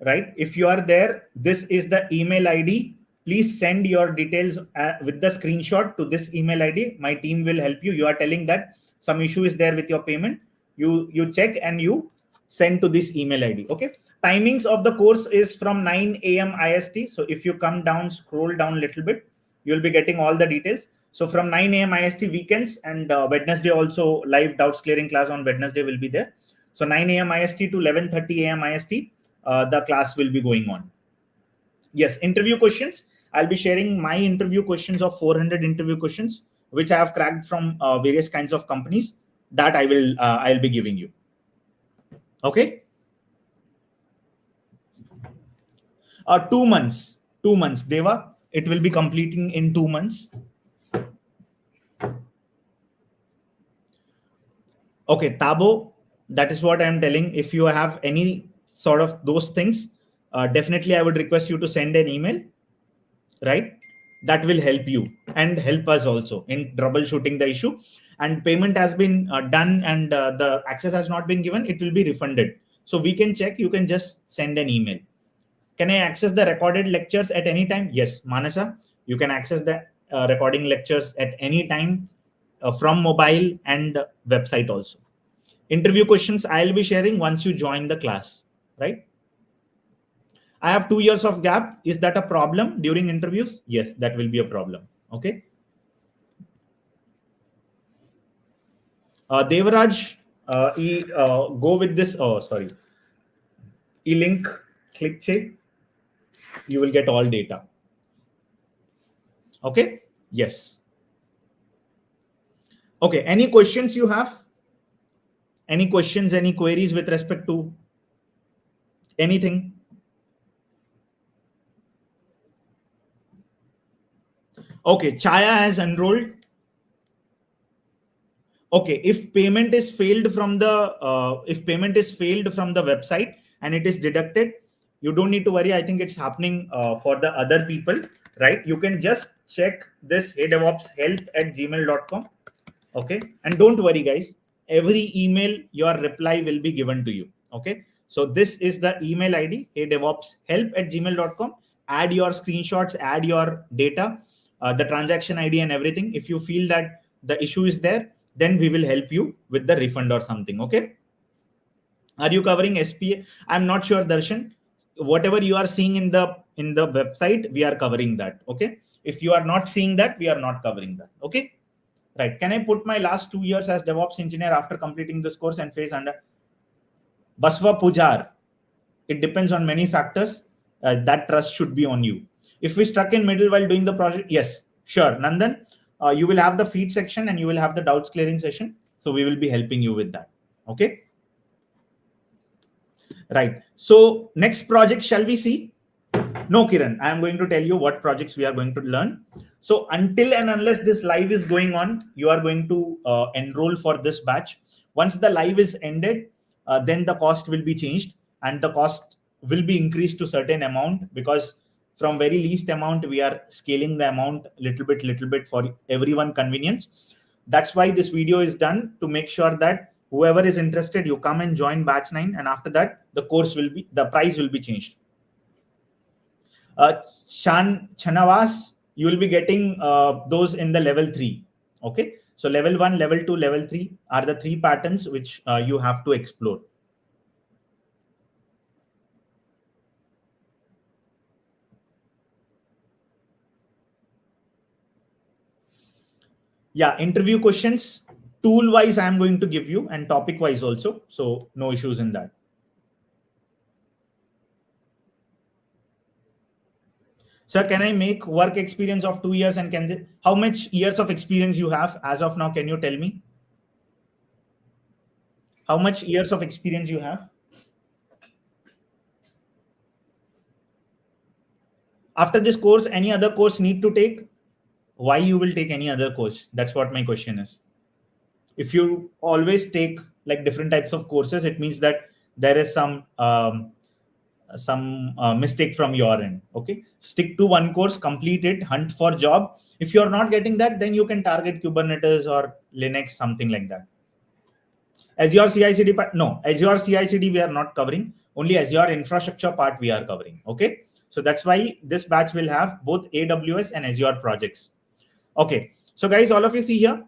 Right. If you are there, this is the email ID. Please send your details with the screenshot to this email ID. My team will help you. You are telling that some issue is there with your payment. you check and you send to this email ID. Okay. Timings of the course is from 9 a.m. IST. So if you come down, scroll down a little bit, you'll be getting all the details. So from 9 a.m. IST weekends and Wednesday also live doubts clearing class on Wednesday will be there. So 9 a.m. IST to 11:30 a.m. IST, the class will be going on. Yes, interview questions. I'll be sharing my interview questions of 400 interview questions, which I have cracked from various kinds of companies that I'll be giving you. Okay. 2 months. 2 months, Deva. It will be completing in 2 months. Okay, Tabo, that is what I'm telling. If you have any sort of those things, definitely I would request you to send an email, right? That will help you and help us also in troubleshooting the issue. And payment has been done and the access has not been given, it will be refunded. So we can check, you can just send an email. Can I access the recorded lectures at any time? Yes, Manasa, you can access the recording lectures at any time from mobile and website also. Interview questions I'll be sharing once you join the class, right? I have 2 years of gap. Is that a problem during interviews? Yes, that will be a problem. Okay. Devaraj, go with this. Oh, sorry. 𝐂𝐿ink you will get all data. Okay. Yes. Okay. Any questions you have? Any questions, any queries with respect to anything? Okay, Chaya has enrolled. Okay, if payment is failed from the website and it is deducted, you don't need to worry. I think it's happening for the other people, right? You can just check this 𝐃𝐻DevOpsHelp@gmail.com. Okay, and don't worry, guys. Every email, your reply will be given to you. Okay, so this is the email ID 𝐃𝐻DevOpsHelp@gmail.com. Add your screenshots, add your data, the transaction ID and everything. If you feel that the issue is there, then we will help you with the refund or something. Okay. Are you covering SPA? I'm not sure, Darshan. Whatever you are seeing in the website, we are covering that. Okay. If you are not seeing that, we are not covering that. Okay. Right. Can I put my last 2 years as DevOps engineer after completing this course and face under Baswa Pujar? It depends on many factors. That trust should be on you. If we stuck in middle while doing the project, yes, sure. Nandan, you will have the feed section and you will have the doubts clearing session. So we will be helping you with that. Okay. Right. So next project, shall we see? No, Kiran, I am going to tell you what projects we are going to learn. So until and unless this live is going on, you are going to enroll for this batch. Once the live is ended, then the cost will be changed and the cost will be increased to certain amount, because from very least amount, we are scaling the amount little bit for everyone convenience. That's why this video is done, to make sure that whoever is interested, you come and join batch 9. And after that, the price will be changed. Chanavas, you will be getting those in the level 3. Okay. So level 1, level 2, level 3 are the 3 patterns which you have to explore. Yeah, interview questions, tool wise, I am going to give you, and topic wise also. So no issues in that. Sir, can I make work experience of 2 years, and how much years of experience you have as of now? Can you tell me? How much years of experience you have? After this course, any other course need to take? Why you will take any other course? That's what my question is. If you always take like different types of courses, it means that there is some mistake from your end. Okay, stick to one course, complete it, hunt for job. If you're not getting that, then you can target Kubernetes or Linux, something like that. Azure CI/CD part, no, Azure CI/CD we are not covering. Only Azure infrastructure part we are covering. Okay, so that's why this batch will have both AWS and Azure projects. Okay, so guys, all of you see here,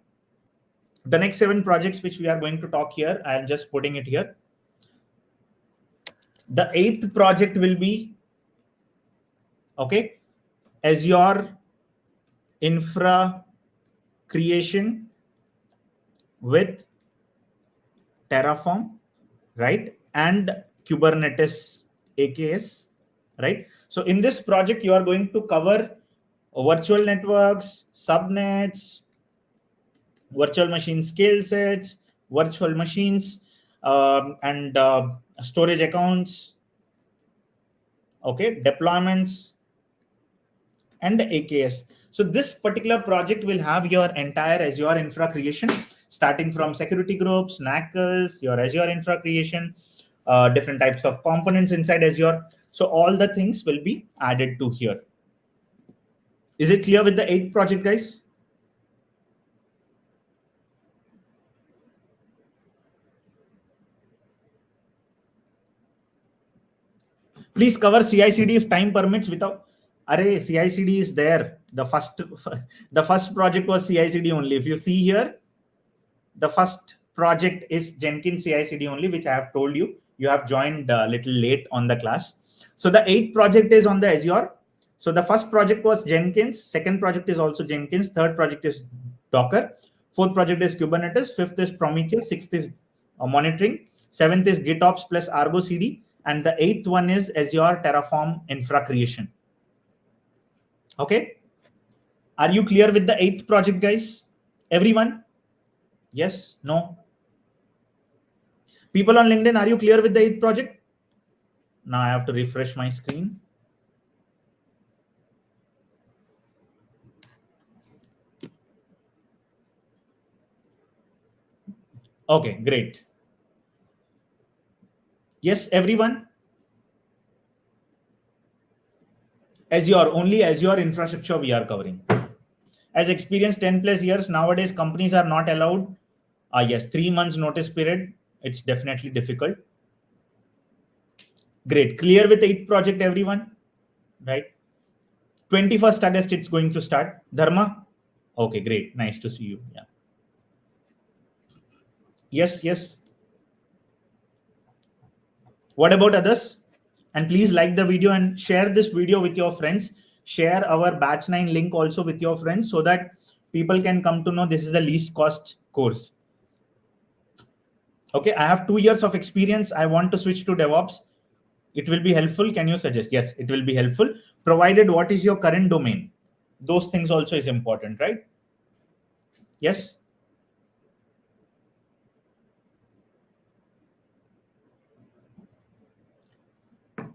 The next 7 projects which we are going to talk here, I am just putting it here. The 8th project will be, okay, Azure infra creation with Terraform, right? And Kubernetes AKS, right? So in this project, you are going to cover virtual networks, subnets, virtual machine skill sets, virtual machines, and storage accounts, okay, deployments, and AKS. So this particular project will have your entire Azure infra creation, starting from security groups, NACLs, your Azure infra creation, different types of components inside Azure. So all the things will be added to here. Is it clear with the 8th project, guys? Please cover CI/CD if time permits. Without, array, CI/CD is there. The first project was CI/CD only. If you see here, the first project is Jenkins CI/CD only, which I have told you. You have joined a little late on the class. So the 8th project is on the Azure. So the first project was Jenkins. Second project is also Jenkins. Third project is Docker. Fourth project is Kubernetes. Fifth is Prometheus. Sixth is monitoring. Seventh is GitOps plus Argo CD. And the 8th one is Azure Terraform infra creation. Okay. Are you clear with the 8th project, guys? Everyone? Yes? No? People on LinkedIn, are you clear with the 8th project? Now I have to refresh my screen. Okay, great. Yes, everyone? Azure, only Azure infrastructure we are covering. As experienced 10 plus years, nowadays companies are not allowed. Yes, 3 months notice period. It's definitely difficult. Great. Clear with 8th project, everyone? Right? 21st August, it's going to start. Dharma? Okay, great. Nice to see you. Yeah. Yes, yes. What about others? And please like the video and share this video with your friends. Share our batch 9 link also with your friends so that people can come to know this is the least cost course. Okay, I have 2 years of experience. I want to switch to DevOps. It will be helpful. Can you suggest? Yes, it will be helpful. Provided what is your current domain? Those things also is important, right? Yes.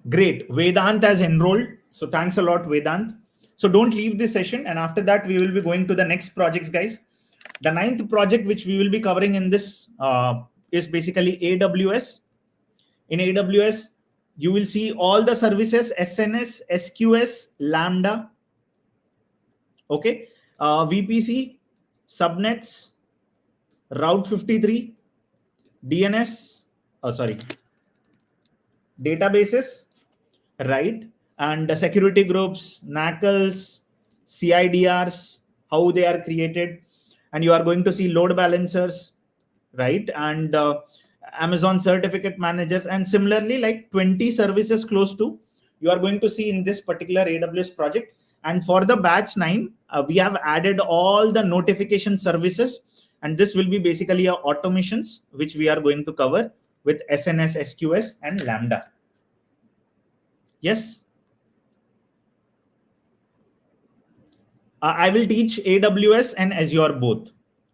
Great. Vedant has enrolled. So thanks a lot, Vedant. So don't leave this session. And after that, we will be going to the next projects, guys. The 9th project, which we will be covering in this is basically AWS. In AWS, you will see all the services, SNS, SQS, Lambda, okay, VPC, subnets, Route 53, DNS, databases, right? And the security groups, NACLs, CIDRs, how they are created. And you are going to see load balancers, right? And Amazon certificate managers. And similarly, like 20 services close to, you are going to see in this particular AWS project. And for the batch 9, we have added all the notification services. And this will be basically our automations, which we are going to cover with SNS, SQS, and Lambda. Yes. I will teach AWS and Azure both,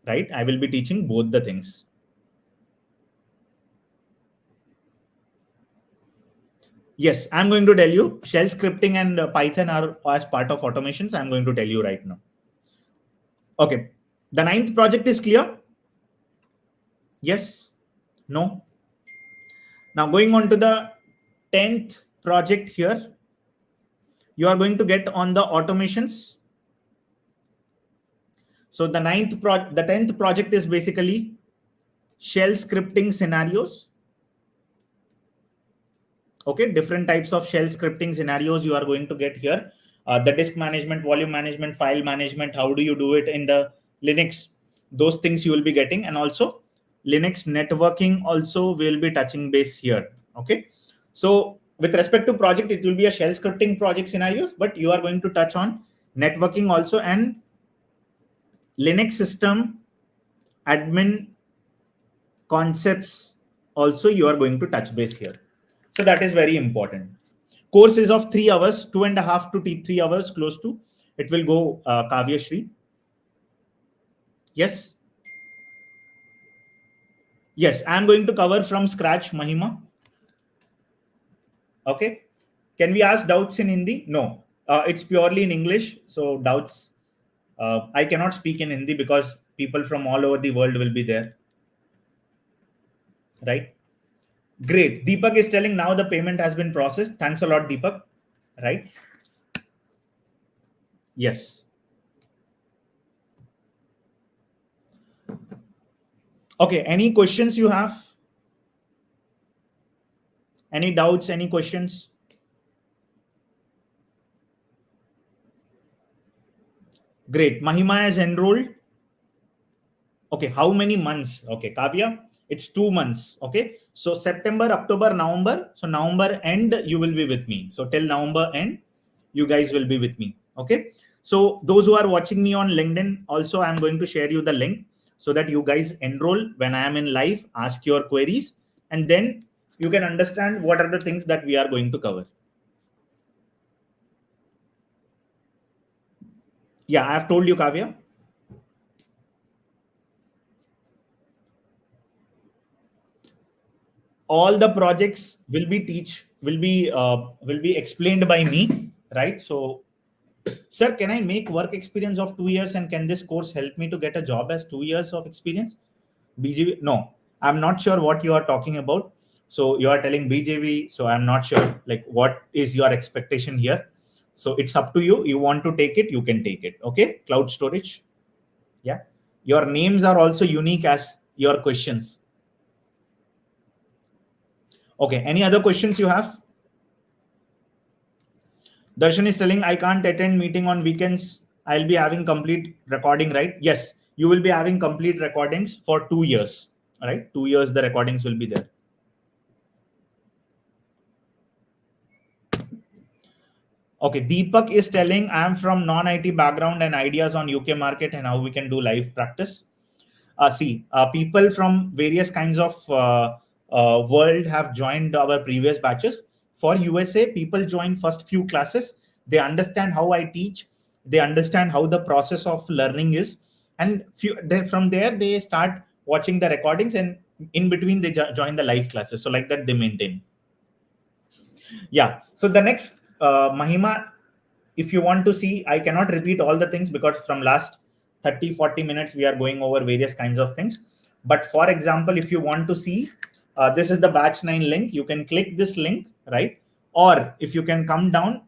right? I will be teaching both the things. Yes, I'm going to tell you. Shell scripting and Python are as part of automations. I'm going to tell you right now. Okay. The 9th project is clear? Yes? No? Now going on to the 10th project here. You are going to get on the automations. So the 10th project is basically shell scripting scenarios. Okay, different types of shell scripting scenarios you are going to get here. The disk management, volume management, file management. How do you do it in the Linux? those things you will be getting. And also Linux networking also will be touching base here. Okay, so with respect to project, it will be a shell scripting project scenarios, but you are going to touch on networking also, and Linux system admin concepts also you are going to touch base here. So that is very important. Course is of 3 hours, 2.5 to 3 hours, close to. It will go 𝐃𝐳𝐻. Yes. Yes, I'm going to cover from scratch, Mahima. Okay. Can we ask doubts in Hindi? No, it's purely in English. So doubts, I cannot speak in Hindi because people from all over the world will be there. Right. Great. Deepak is telling now the payment has been processed. Thanks a lot, Deepak. Right. Yes. Okay. Any questions you have? Any doubts? Any questions? Great. Mahima has enrolled. Okay. How many months? Okay. Kavya, it's 2 months. Okay. So September, October, November. So November end, you will be with me. So till November end, you guys will be with me. Okay. So those who are watching me on LinkedIn, also I'm going to share you the link so that you guys enroll when I am in live, ask your queries, and then you can understand what are the things that we are going to cover. Yeah, I have told you, Kavya. All the projects will be explained by me, right? So, sir, can I make work experience of 2 years, and can this course help me to get a job as 2 years of experience? BGV? No, I'm not sure what you are talking about. So you are telling BGV, so I'm not sure like what is your expectation here. So it's up to you. You want to take it, you can take it. Okay, cloud storage. Yeah, your names are also unique as your questions. Okay, any other questions you have? Darshan is telling I can't attend meeting on weekends. I'll be having complete recording, right? Yes, you will be having complete recordings for 2 years, right? 2 years the recordings will be there. Okay, Deepak is telling I'm from non-IT background and ideas on UK market and how we can do live practice. People from various kinds of world have joined our previous batches. For USA, people join first few classes. They understand how I teach. They understand how the process of learning is. And from there, they start watching the recordings, and in between, they join the live classes. So like that, they maintain. Yeah. So the next, Mahima, if you want to see, I cannot repeat all the things because from last 30-40 minutes, we are going over various kinds of things. But for example, if you want to see, this is the batch 9 link. You can click this link, right? Or if you can come down,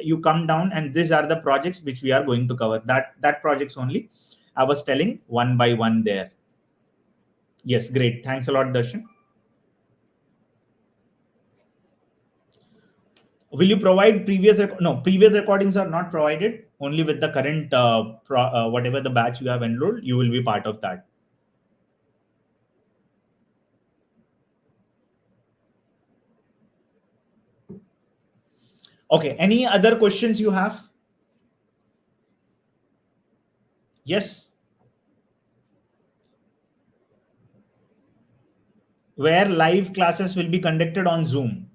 you come down, and these are the projects which we are going to cover. That projects only I was telling one by one there. Yes, great. Thanks a lot, Darshan. Will you provide previous? No, previous recordings are not provided. Only with the current whatever the batch you have enrolled, you will be part of that. Okay. Any other questions you have? Yes. Where live classes will be conducted on Zoom.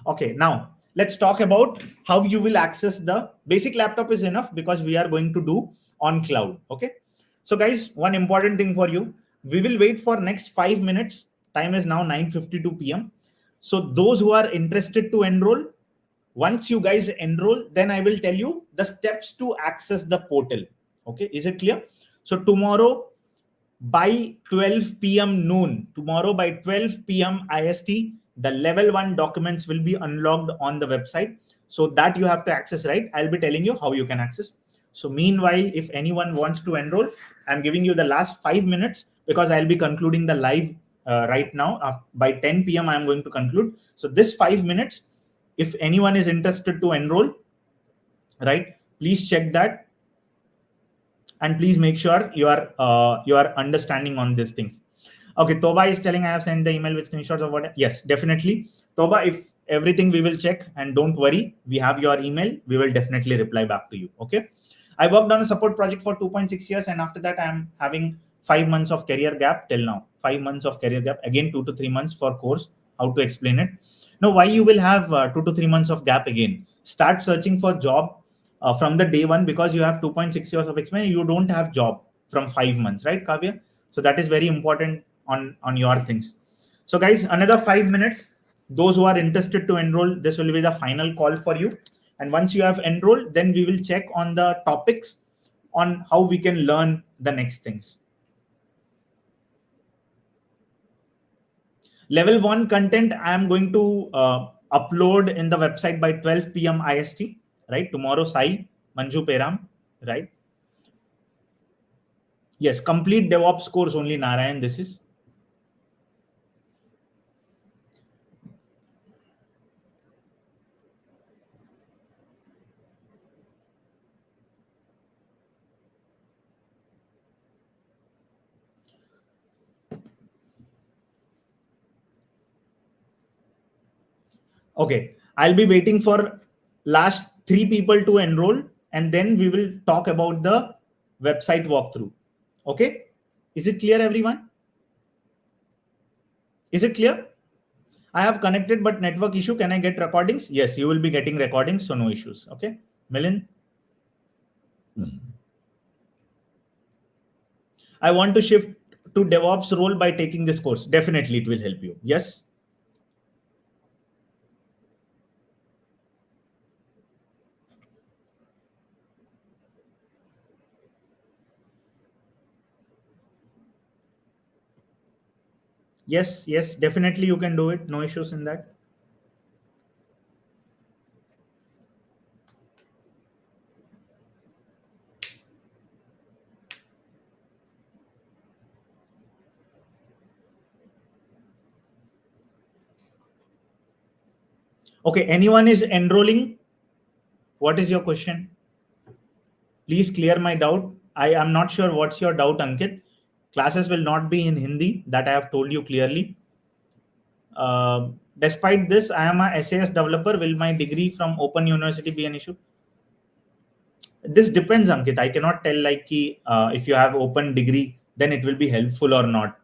Okay. Now let's talk about how you will access the basic laptop is enough because we are going to do on cloud. Okay. So guys, one important thing for you, we will wait for next 5 minutes. Time is now 9:52 p.m. So those who are interested to enroll, once you guys enroll, then I will tell you the steps to access the portal. Okay. Is it clear? So tomorrow by 12 p.m. noon, tomorrow by 12 p.m. IST, the level 1 documents will be unlocked on the website. So that you have to access, right? I'll be telling you how you can access. So meanwhile, if anyone wants to enroll, I'm giving you the last 5 minutes because I'll be concluding the live right now. By 10 p.m. I'm going to conclude. So this 5 minutes, if anyone is interested to enroll, right, please check that. and please make sure you are understanding on these things. Okay, Toba is telling I have sent the email with screenshots of what. Yes, definitely, Toba. If everything we will check, and don't worry, we have your email. We will definitely reply back to you. Okay. I worked on a support project for 2.6 years, and after that, I am having 5 months of career gap till now. 5 months of career gap. Again, 2 to 3 months for course. How to explain it? Now, why you will have 2 to 3 months of gap again? Start searching for job from the day one, because you have 2.6 years of experience. You don't have job from 5 months, right, Kavya? So that is very important on your things. So guys, another 5 minutes. Those who are interested to enroll, this will be the final call for you. And once you have enrolled, then we will check on the topics on how we can learn the next things. Level 1 content, I am going to upload in the website by 12 p.m. IST, right? Tomorrow, Sai, Manju Peram, right? Yes, complete DevOps course only, Narayan, this is. Okay, I'll be waiting for last 3 people to enroll, and then we will talk about the website walkthrough. Okay, is it clear, everyone? Is it clear? I have connected, but network issue. Can I get recordings? Yes, you will be getting recordings, so no issues. Okay, Milind? I want to shift to DevOps role by taking this course. Definitely, it will help you. Yes. Yes, yes, definitely you can do it. No issues in that. Okay, anyone is enrolling? What is your question? Please clear my doubt. I am not sure what's your doubt, Ankit. Classes will not be in Hindi, that I have told you clearly. Despite this, I am a SAS developer. Will my degree from Open University be an issue? This depends, Ankit. I cannot tell like if you have open degree, then it will be helpful or not,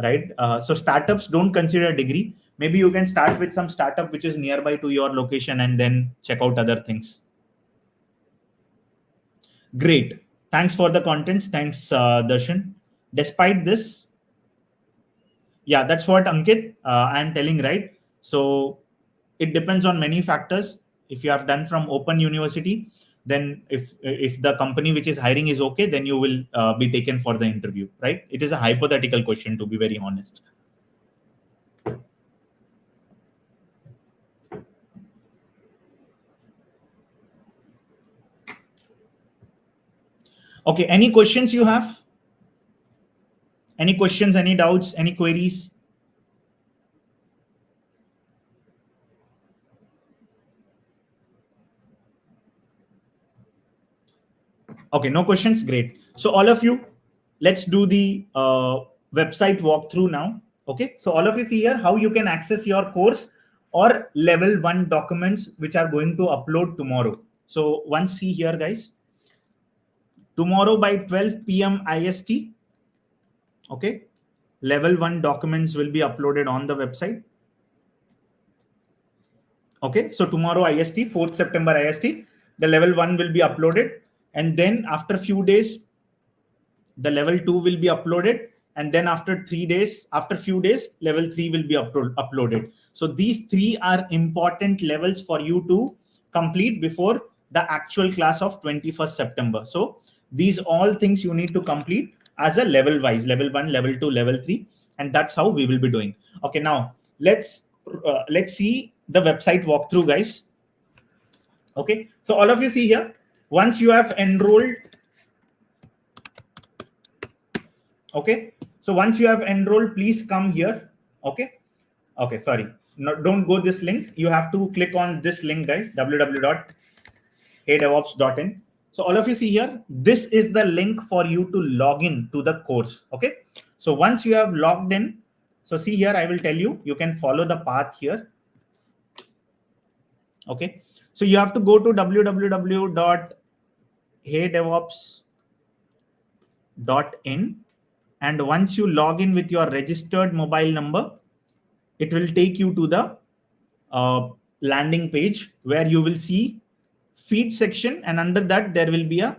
right? So startups don't consider degree. Maybe you can start with some startup which is nearby to your location and then check out other things. Great. Thanks for the contents. Thanks, Darshan. Despite this, yeah, that's what, Ankit, I'm telling, right? So it depends on many factors. If you have done from Open University, then if the company which is hiring is okay, then you will be taken for the interview, right? It is a hypothetical question, to be very honest. Okay, any questions you have? Any questions, any doubts, any queries? Okay, no questions. Great. So all of you, let's do the website walkthrough now. Okay, so all of you see here how you can access your course or level 1 documents which are going to upload tomorrow. So once see here, guys, tomorrow by 12 p.m. IST, okay, level 1 documents will be uploaded on the website. Okay, so tomorrow IST, 4th September IST, the level 1 will be uploaded, and then after few days, the level 2 will be uploaded, and then after few days, level 3 will be uploaded. So these 3 are important levels for you to complete before the actual class of 21st September. So these all things you need to complete as a level wise, level 1, level 2, level 3, and that's how we will be doing. Okay, now let's see the website walkthrough, guys. Okay, so all of you see here, once you have enrolled, okay, so once you have enrolled, please come here. Okay, okay, sorry, no, don't go this link. You have to click on this link, guys, www.hdevOps.in. So all of you see here, this is the link for you to log in to the course. Okay. So once you have logged in, so see here, I will tell you, you can follow the path here. Okay. So you have to go to www.heydevops.in. And once you log in with your registered mobile number, it will take you to the landing page where you will see feed section, and under that there will be a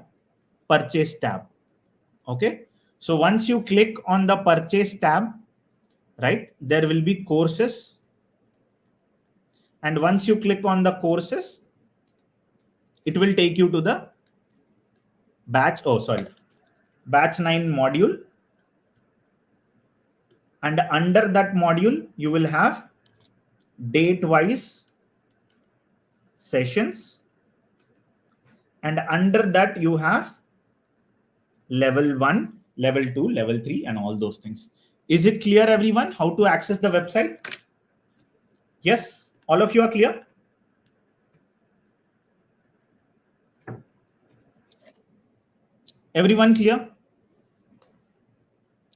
purchase tab. Okay. So once you click on the purchase tab, right, there will be courses. And once you click on the courses, it will take you to the batch 9 module. And under that module, you will have date-wise sessions. And under that, you have level 1, level 2, level 3, and all those things. Is it clear, everyone, how to access the website? Yes, all of you are clear? Everyone clear?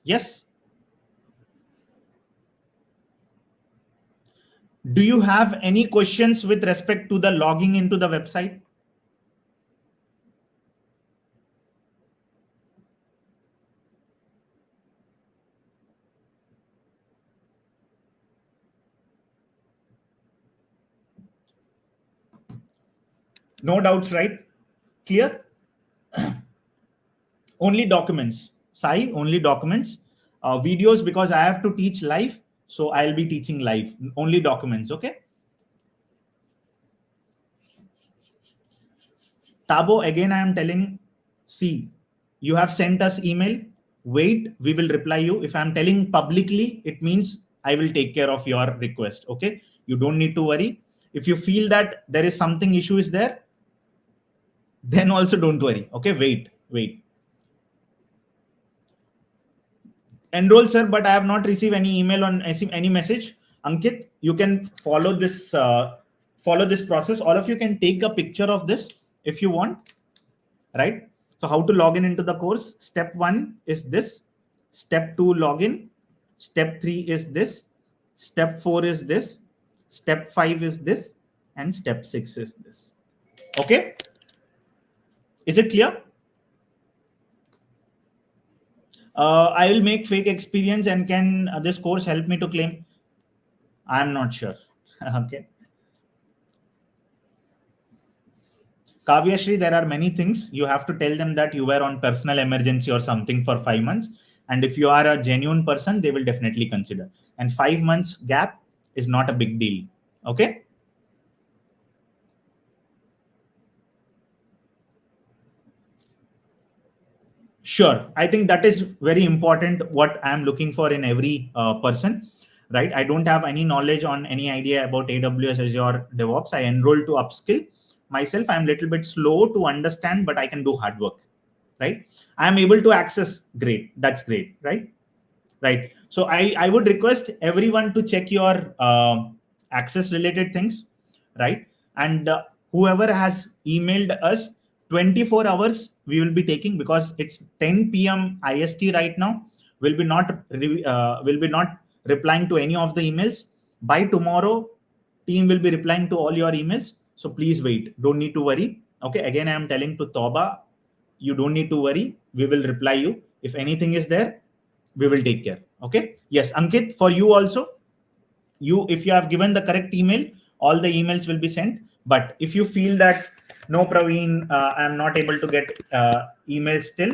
Yes. Do you have any questions with respect to the logging into the website? No doubts, right? Clear? Only documents. Sai, only documents. Videos, because I have to teach live, so I'll be teaching live. Only documents, okay? Tabo, again, I am telling, see, you have sent us email. Wait, we will reply you. If I'm telling publicly, it means I will take care of your request, okay? You don't need to worry. If you feel that there is something issue is there, then also don't worry, okay? Wait. Enroll, sir, but I have not received any email on any message. Ankit, you can follow this process. All of you can take a picture of this if you want, right? So how to log in into the course? Step 1 is this. Step 2, login. Step 3 is this. Step 4 is this. Step 5 is this. And step 6 is this. Okay? Is it clear? I will make fake experience, and can this course help me to claim? I'm not sure. Okay. Kavyashri, there are many things. You have to tell them that you were on personal emergency or something for 5 months. And if you are a genuine person, they will definitely consider. And 5 months gap is not a big deal. Okay. Sure. I think that is very important, what I'm looking for in every person, right? I don't have any knowledge on any idea about AWS, Azure, DevOps. I enrolled to upskill myself. I'm a little bit slow to understand, but I can do hard work, right? I'm able to access. Great. That's great, right? Right. So I would request everyone to check your access related things, right? And whoever has emailed us, 24 hours we will be taking, because it's 10 p.m. IST right now. Will be not replying to any of the emails. By tomorrow, team will be replying to all your emails. So please wait. Don't need to worry. Okay. Again, I am telling to Toba, you don't need to worry. We will reply you. If anything is there, we will take care. Okay. Yes, Ankit, for you also, if you have given the correct email, all the emails will be sent. But if you feel that, no, Praveen, I'm not able to get emails still,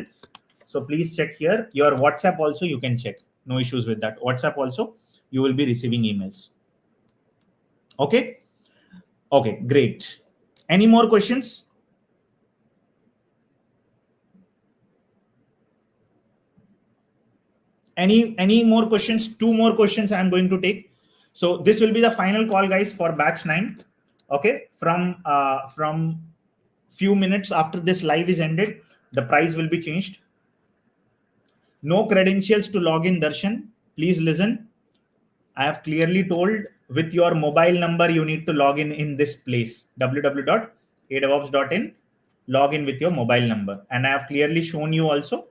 so please check here. Your WhatsApp also you can check. No issues with that. WhatsApp also, you will be receiving emails. Okay. Okay, great. Any more questions? Any more questions? 2 more questions I'm going to take. So this will be the final call, guys, for batch 9. Okay, from few minutes after this live is ended, the price will be changed. No credentials to log in, Darshan. Please listen. I have clearly told, with your mobile number, you need to log in this place, www.heydevops.in. log in with your mobile number. And I have clearly shown you also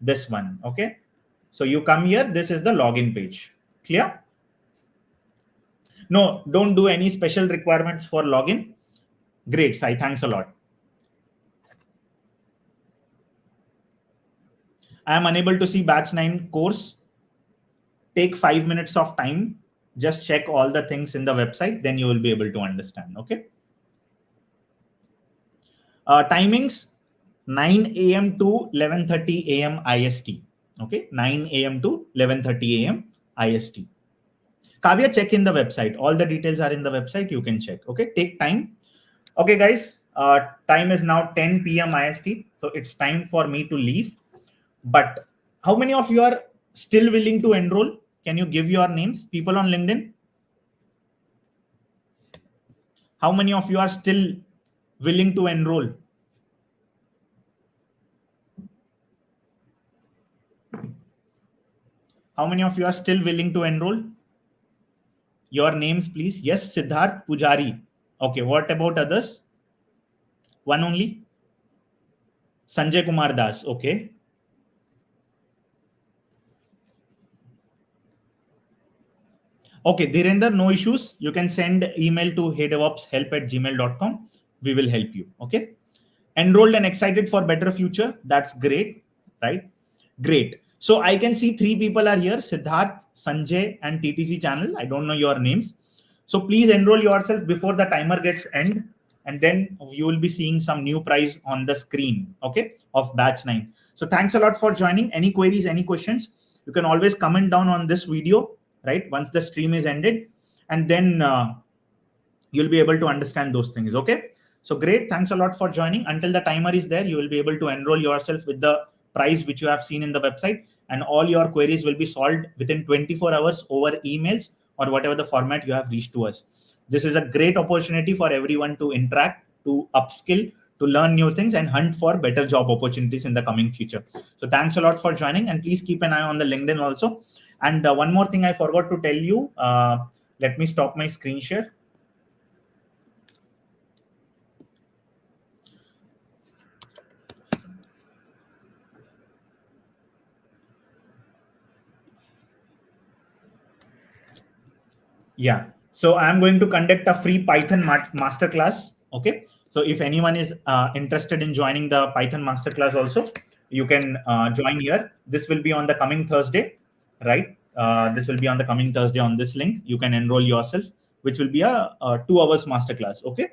this one. Okay. So you come here, this is the login page. Clear? No, don't do any special requirements for login. Great, Sai, thanks a lot. I am unable to see batch 9 course. Take 5 minutes of time. Just check all the things in the website. Then you will be able to understand. Okay. Timings 9 a.m. to 11:30 a.m. IST. Okay. 9 a.m. to 11:30 a.m. IST. Kavya, check in the website. All the details are in the website. You can check. Okay. Take time. Okay, guys. Time is now 10 p.m. IST. So it's time for me to leave. But how many of you are still willing to enroll? Can you give your names? People on LinkedIn? How many of you are still willing to enroll? How many of you are still willing to enroll? Your names, please. Yes, Siddharth Pujari. Okay, what about others? One only? Sanjay Kumar Das. Okay. Okay, Dhirender, no issues. You can send email to heydevopshelp@gmail.com. We will help you. Okay. Enrolled and excited for better future. That's great, right? Great. So I can see 3 people are here, Siddharth, Sanjay, and TTC channel. I don't know your names. So please enroll yourself before the timer gets end. And then you will be seeing some new prize on the screen, okay, of batch 9. So thanks a lot for joining. Any queries, any questions, you can always comment down on this video, right? Once the stream is ended, and then you'll be able to understand those things, okay? So great. Thanks a lot for joining. Until the timer is there, you will be able to enroll yourself with the price which you have seen in the website, and all your queries will be solved within 24 hours over emails or whatever the format you have reached to us. This is a great opportunity for everyone to interact, to upskill, to learn new things, and hunt for better job opportunities in the coming future. So thanks a lot for joining, and please keep an eye on the LinkedIn also. And one more thing I forgot to tell you. Let me stop my screen share. Yeah. So I'm going to conduct a free Python masterclass. Okay. So if anyone is interested in joining the Python masterclass also, you can join here. This will be on the coming Thursday, right? This will be on the coming Thursday on this link. You can enroll yourself, which will be a 2 hours masterclass. Okay.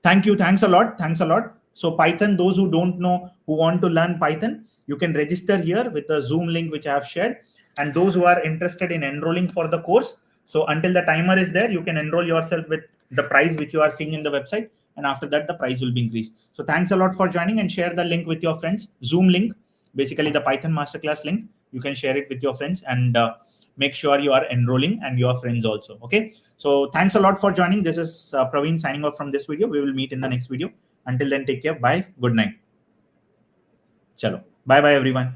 Thank you. Thanks a lot. Thanks a lot. So Python, those who don't know, who want to learn Python, you can register here with the Zoom link, which I have shared. And those who are interested in enrolling for the course, so until the timer is there, you can enroll yourself with the price which you are seeing in the website. And after that, the price will be increased. So thanks a lot for joining, and share the link with your friends. Zoom link, basically the Python masterclass link. You can share it with your friends, and make sure you are enrolling and your friends also. Okay. So thanks a lot for joining. This is Praveen signing off from this video. We will meet in the next video. Until then, take care. Bye. Good night. Chalo. Bye bye, everyone.